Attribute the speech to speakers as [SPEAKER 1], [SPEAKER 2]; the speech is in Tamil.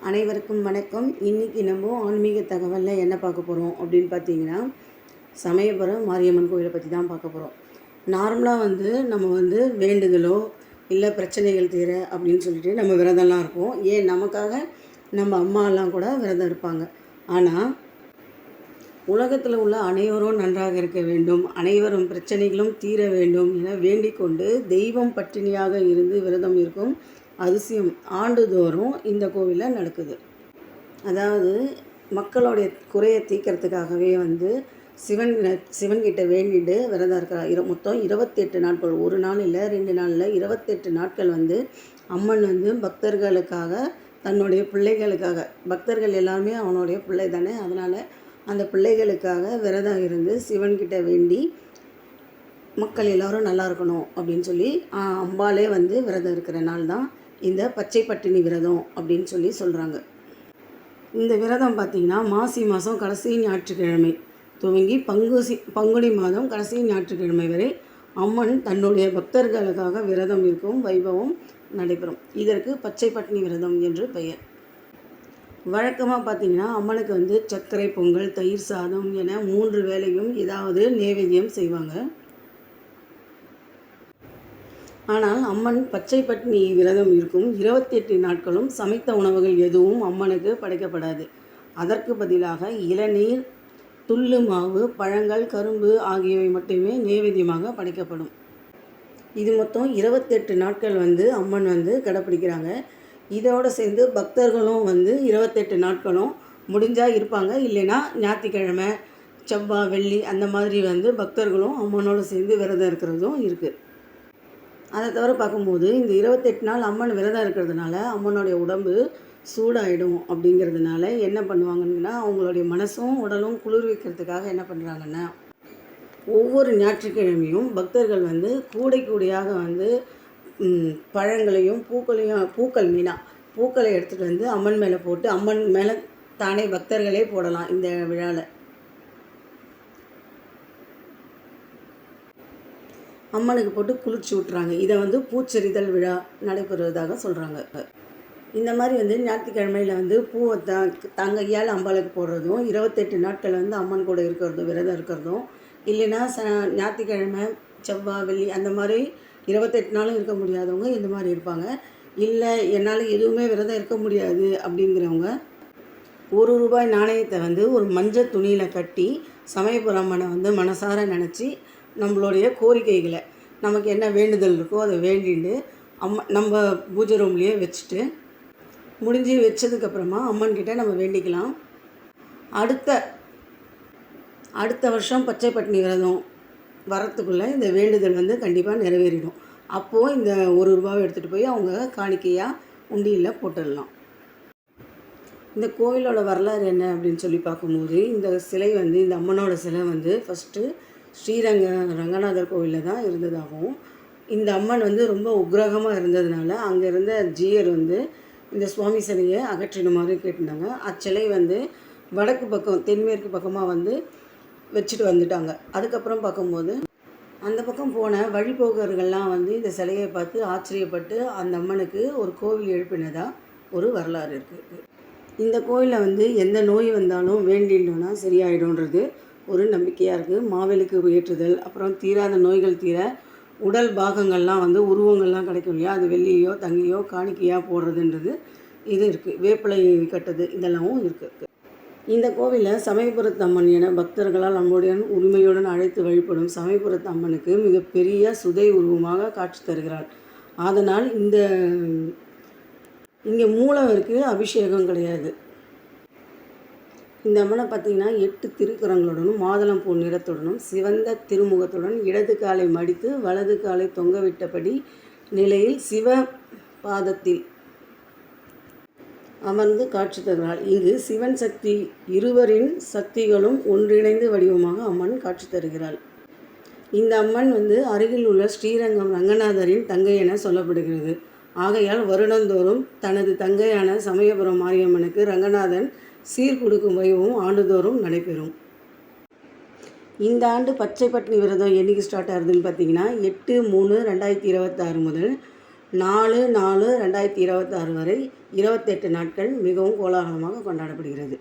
[SPEAKER 1] அனைவருக்கும் வணக்கம். இன்றைக்கி நம்ம ஆன்மீக தகவலில் என்ன பார்க்க போகிறோம் அப்படின்னு பார்த்தீங்கன்னா, சமயபுரம் மாரியம்மன் கோயிலை பற்றி தான் பார்க்க போகிறோம். நார்மலாக நம்ம வேண்டுதலோ இல்லை பிரச்சனைகள் தீர அப்படின்னு சொல்லிட்டு நம்ம விரதம்லாம் இருப்போம். ஏன் நமக்காக நம்ம அம்மாலாம் கூட விரதம் இருப்பாங்க. ஆனால் உலகத்தில் உள்ள அனைவரும் நன்றாக இருக்க வேண்டும், அனைவரும் பிரச்சனைகளும் தீர வேண்டும் என வேண்டிக் கொண்டு தெய்வம் பட்டினியாக இருந்து விரதம் இருக்கும் அதிசயம் ஆண்டுதோறும் இந்த கோவிலில் நடக்குது. அதாவது மக்களுடைய குறையை தீர்க்கறதுக்காகவே சிவன்கிட்ட வேண்டிட்டு விரதம் இருக்கிறார். மொத்தம் 28 நாட்கள், ஒரு நாள் இல்லை 2 நாளில் 28 நாட்கள் அம்மன் பக்தர்களுக்காக, தன்னுடைய பிள்ளைகளுக்காக, பக்தர்கள் எல்லாருமே அவனுடைய பிள்ளை தானே, அதனால் அந்த பிள்ளைகளுக்காக விரதம் இருந்து சிவன்கிட்ட வேண்டி மக்கள் எல்லோரும் நல்லா இருக்கணும் அப்படின்னு சொல்லி அம்பாலே விரதம் இருக்கிற நாள் தான் இந்த பச்சை பட்டினி விரதம் அப்படின்னு சொல்லி சொல்கிறாங்க. இந்த விரதம் பார்த்திங்கன்னா மாசி மாதம் கடைசி ஞாயிற்றுக்கிழமை துவங்கி பங்குனி மாதம் கடைசி ஞாயிற்றுக்கிழமை வரை அம்மன் தன்னுடைய பக்தர்களுக்காக விரதம் இருக்கும் வைபவம் நடைபெறும். இதற்கு பச்சை பட்டினி விரதம் என்று பெயர். வழக்கமாக பார்த்திங்கன்னா அம்மனுக்கு சர்க்கரை பொங்கல், தயிர் சாதம் என 3 வேளையும் ஏதாவது நைவேத்தியம் செய்வாங்க. ஆனால் அம்மன் பச்சை பட்டினி விரதம் இருக்கும் 28 நாட்களும் சமைத்த உணவுகள் எதுவும் அம்மனுக்கு படைக்கப்படாது. அதற்கு பதிலாக இளநீர், துள்ளு மாவு, பழங்கள், கரும்பு ஆகியவை மட்டுமே நைவேத்தியமாக படைக்கப்படும். இது மொத்தம் 28 நாட்கள் அம்மன் கடைப்பிடிக்கிறாங்க. இதோடு சேர்ந்து பக்தர்களும் 28 நாட்களும் முடிஞ்சால் இருப்பாங்க, இல்லைன்னா ஞாயிற்றுக்கிழமை, செவ்வாய், வெள்ளி அந்த மாதிரி பக்தர்களும் அம்மனோடு சேர்ந்து விரதம் இருக்கிறதும் இருக்குது. அதை தவிர பார்க்கும்போது இந்த 28 நாள் அம்மன் விரதம் இருக்கிறதுனால அம்மனுடைய உடம்பு சூடாயிடும். அப்படிங்கிறதுனால என்ன பண்ணுவாங்கன்னா, அவங்களுடைய மனசும் உடலும் குளிர்விக்கிறதுக்காக என்ன பண்ணுறாங்கன்னா, ஒவ்வொரு ஞாயிற்றுக்கிழமையும் பக்தர்கள் கூடையாக பழங்களையும் பூக்கள் பூக்களை எடுத்துகிட்டு அம்மன் மேலே போட்டு, அம்மன் மேலே தானே பக்தர்களே போடலாம். இந்த விழாவில் அம்மனுக்கு போட்டு குளிர்ச்சி விட்டுறாங்க. இதை பூச்செறிதல் விழா நடைபெறுவதாக சொல்கிறாங்க. இந்த மாதிரி ஞாயிற்றுக்கிழமையில் பூவை தங்கையால் அம்பாளுக்கு போடுறதும், 28 நாட்கள் அம்மன் கூட இருக்கிறதும், விரதம் இருக்கிறதும், இல்லைன்னா ஞாயிற்றுக்கிழமை, செவ்வாய், வெள்ளி அந்த மாதிரி 28 நாளும் இருக்க முடியாதவங்க இந்த மாதிரி இருப்பாங்க. இல்லை என்னால் எதுவுமே விரதம் இருக்க முடியாது அப்படிங்கிறவங்க ₹1 நாணயத்தை ஒரு மஞ்சள் துணியில் கட்டி சமயபுரம் அம்மனை மனசார நினச்சி நம்மளுடைய கோரிக்கைகளை, நமக்கு என்ன வேண்டுதல் இருக்கோ அதை வேண்டிட்டு நம்ம பூஜை ரூம்லேயே வச்சுட்டு முடிஞ்சு வச்சதுக்கப்புறமா அம்மன்கிட்ட நம்ம வேண்டிக்கலாம். அடுத்த வருஷம் பச்சை பட்டினி விரதம் வரத்துக்குள்ளே இந்த வேண்டுதல் கண்டிப்பாக நிறைவேறிடும். அப்போது இந்த ₹1 எடுத்துகிட்டு போய் அவங்க காணிக்கையாக உண்டியில் போட்டுடலாம். இந்த கோவிலோட வரலாறு என்ன அப்படின்னு சொல்லி பார்க்கும்போது, இந்த சிலை இந்த அம்மனோட சிலை ஃபஸ்ட்டு ரங்கநாதர் கோவிலில் தான் இருந்ததாகவும், இந்த அம்மன் ரொம்ப உக்ரகமாக இருந்ததுனால அங்கே இருந்த ஜீயர் இந்த சுவாமி சிலையை அகற்றிடுமாறு கேட்டிருந்தாங்க. அச்சிலை வடக்கு பக்கம், தென்மேற்கு பக்கமாக வச்சுட்டு வந்துட்டாங்க. அதுக்கப்புறம் பார்க்கும்போது அந்த பக்கம் போன வழிபோக்கர்கள்லாம் இந்த சிலையை பார்த்து ஆச்சரியப்பட்டு அந்த அம்மனுக்கு ஒரு கோவில் எழுப்பினதாக ஒரு வரலாறு இருக்குது. இந்த கோயிலில் எந்த நோய் வந்தாலும் வேண்டினோன்னா சரியாயிடும்ன்றது ஒரு நம்பிக்கையாக இருக்குது. மாவிளக்கு ஏற்றுதல், அப்புறம் தீராத நோய்கள் தீர உடல் பாகங்கள்லாம் உருவங்கள்லாம் கிடைக்கும் இல்லையா, அது வெள்ளியோ தங்கியோ காணிக்கையாக போடுறதுன்றது இது இருக்குது. வேப்பிலை கட்டுறது இதெல்லாமும் இருக்குது. இந்த கோவிலில் சமயபுரத்து அம்மன் என பக்தர்களால் நம்முடைய உரிமையுடன் அழைத்து வழிபடும் சமயபுரத்து அம்மனுக்கு மிகப்பெரிய சுதை உருவமாக காட்சி தருகிறாள். அதனால் இங்கே மூலவருக்கு அபிஷேகம் கிடையாது. இந்த அம்மனை பார்த்திங்கன்னா 8 திருக்கரங்களுடனும் மாதுளம்பூ நிறத்துடனும் சிவந்த திருமுகத்துடன் இடது காலை மடித்து வலது காலை தொங்கவிட்டபடி நிலையில் சிவ பாதத்தில் அமர்ந்து காட்சி தருகிறாள். இங்கு சிவன் சக்தி இருவரின் சக்திகளும் ஒன்றிணைந்து வடிவமாக அம்மன் காட்சி தருகிறாள். இந்த அம்மன் அருகில் உள்ள ஸ்ரீரங்கம் ரங்கநாதரின் தங்கை என சொல்லப்படுகிறது. ஆகையால் வருடந்தோறும் தனது தங்கையான சமயபுரம் மாரியம்மனுக்கு ரங்கநாதன் சீர் கொடுக்கும் வைபவம் ஆண்டுதோறும் நடைபெறும். இந்த ஆண்டு பச்சை பட்டினி விரதம் என்றைக்கு ஸ்டார்ட் ஆகுதுன்னு பார்த்தீங்கன்னா 8/3/2026 முதல் 4/4/2026 வரை 28 நாட்கள் மிகவும் கோலாகலமாக கொண்டாடப்படுகிறது.